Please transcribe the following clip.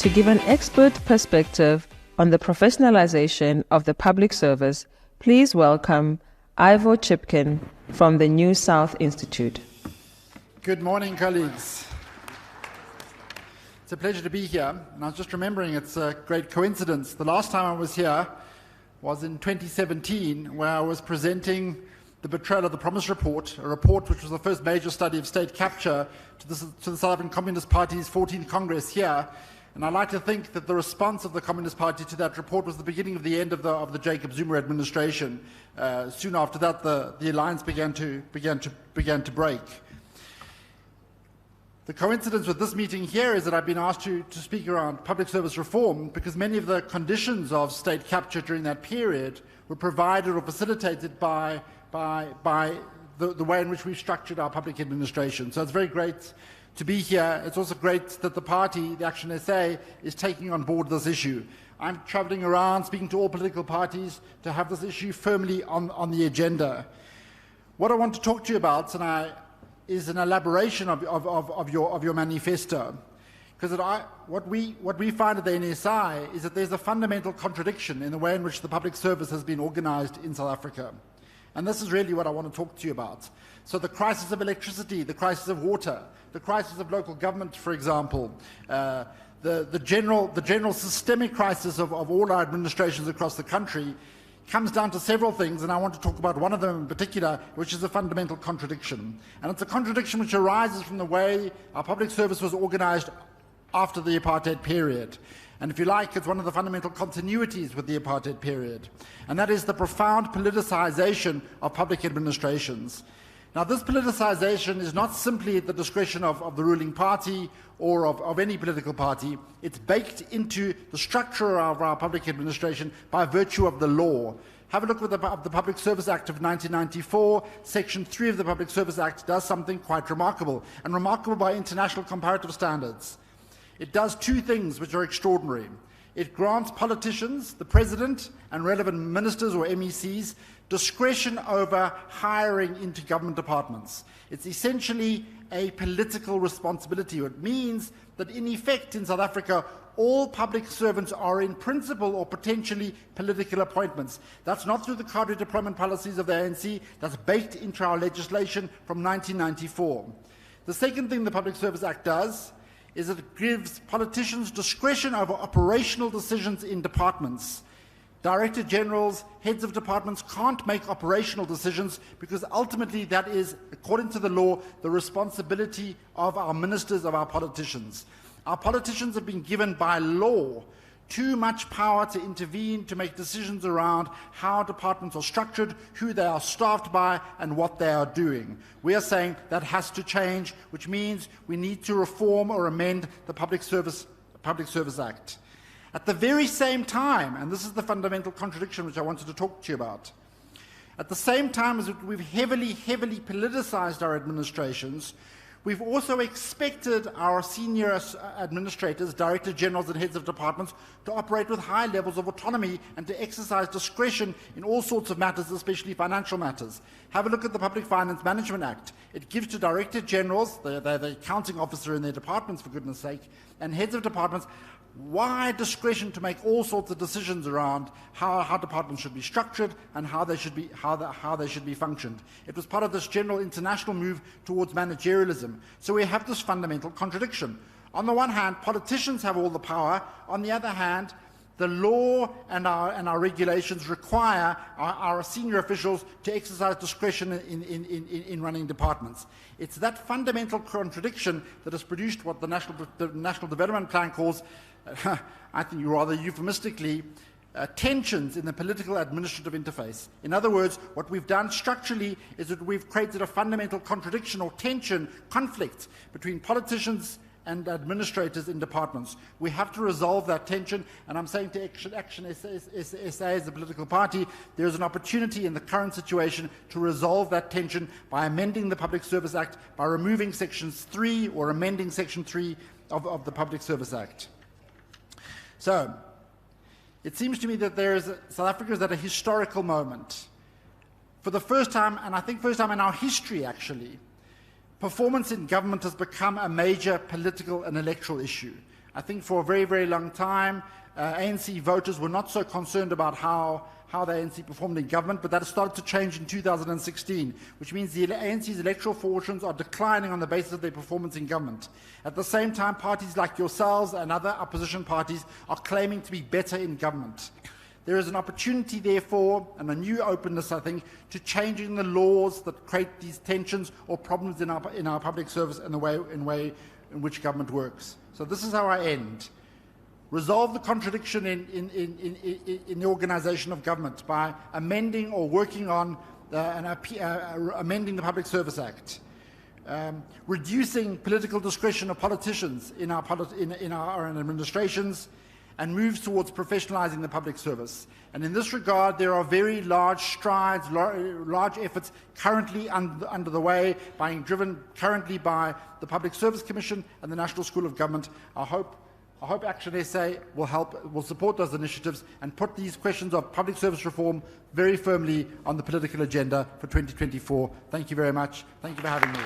To give an expert perspective on the professionalization of the public service, please welcome Ivor Chipkin from the New South Institute. Good morning, colleagues. It's a pleasure to be here. And I was just remembering it's a great coincidence. The last time I was here was in 2017, where I was presenting the Betrayal of the Promise report, a report which was the first major study of state capture to the South African Communist Party's 14th Congress here. And I like to think that the response of the Communist Party to that report was the beginning of the end of the Jacob Zuma administration. Soon after that, the alliance began to break. The coincidence with this meeting here is that I've been asked to speak around public service reform because many of the conditions of state capture during that period were provided or facilitated by the way in which we've structured our public administration. So it's very great to be here. It's also great that the party, the ActionSA, is taking on board this issue. I'm traveling around speaking to all political parties to have this issue firmly on the agenda. What I want to talk to you about is an elaboration of your manifesto. Because what we find at the NSI is that there's a fundamental contradiction in the way in which the public service has been organized in South Africa. And this is really what I want to talk to you about. So the crisis of electricity, the crisis of water, the crisis of local government, for example, the general systemic crisis of all our administrations across the country comes down to several things, and I want to talk about one of them in particular, which is a fundamental contradiction. And it's a contradiction which arises from the way our public service was organized after the apartheid period. And if you like, it's one of the fundamental continuities with the apartheid period. And that is the profound politicization of public administrations. Now, this politicization is not simply at the discretion of the ruling party or of any political party. It's baked into the structure of our public administration by virtue of the law. Have a look at the Public Service Act of 1994. Section 3 of the Public Service Act does something quite remarkable, and remarkable by international comparative standards. It does two things which are extraordinary. It grants politicians, the president, and relevant ministers or MECs discretion over hiring into government departments. It's essentially a political responsibility. It means that in effect in South Africa, all public servants are in principle or potentially political appointments. That's not through the cadre deployment policies of the ANC, that's baked into our legislation from 1994. The second thing the Public Service Act does is it gives politicians discretion over operational decisions in departments. Director generals, heads of departments can't make operational decisions because ultimately that is, according to the law, the responsibility of our ministers, of our politicians. Our politicians have been given by law too much power to intervene, to make decisions around how departments are structured, who they are staffed by, and what they are doing. We are saying that has to change, which means we need to reform or amend the Public Service Act. At the very same time, and this is the fundamental contradiction which I wanted to talk to you about, at the same time as we've heavily politicized our administrations, we've also expected our senior administrators, director generals and heads of departments to operate with high levels of autonomy and to exercise discretion in all sorts of matters, especially financial matters. Have a look at the Public Finance Management Act. It gives to director generals, they're the accounting officer in their departments for goodness sake, and heads of departments wide discretion to make all sorts of decisions around how departments should be structured and how they should be functioned. It was part of this general international move towards managerialism. So we have this fundamental contradiction. On the one hand, politicians have all the power. On the other hand, the law and our regulations require our senior officials to exercise discretion in running departments. It's that fundamental contradiction that has produced what the National Development Plan calls, I think rather euphemistically, tensions in the political administrative interface. In other words, what we've done structurally is that we've created a fundamental contradiction or tension, conflict between politicians and administrators in departments. We have to resolve that tension, and I'm saying to ActionSA as a political party, there's an opportunity in the current situation to resolve that tension by amending the Public Service Act, by removing Sections 3 or amending Section 3 of the Public Service Act. So, it seems to me that South Africa is at a historical moment. For the first time, and I think first time in our history actually, performance in government has become a major political and electoral issue. I think for a very, very long time, ANC voters were not so concerned about how the ANC performed in government, but that has started to change in 2016, which means the ANC's electoral fortunes are declining on the basis of their performance in government. At the same time, parties like yourselves and other opposition parties are claiming to be better in government. There is an opportunity, therefore, and a new openness, I think, to changing the laws that create these tensions or problems in our public service and the way in which government works. So this is how I end. Resolve the contradiction in the organisation of government by amending or working on amending the Public Service Act, reducing political discretion of politicians in our administrations, and moves towards professionalising the public service. And in this regard, there are very large strides, large efforts currently under the way, being driven currently by the Public Service Commission and the National School of Government. I hope ActionSA will support those initiatives and put these questions of public service reform very firmly on the political agenda for 2024. Thank you very much. Thank you for having me.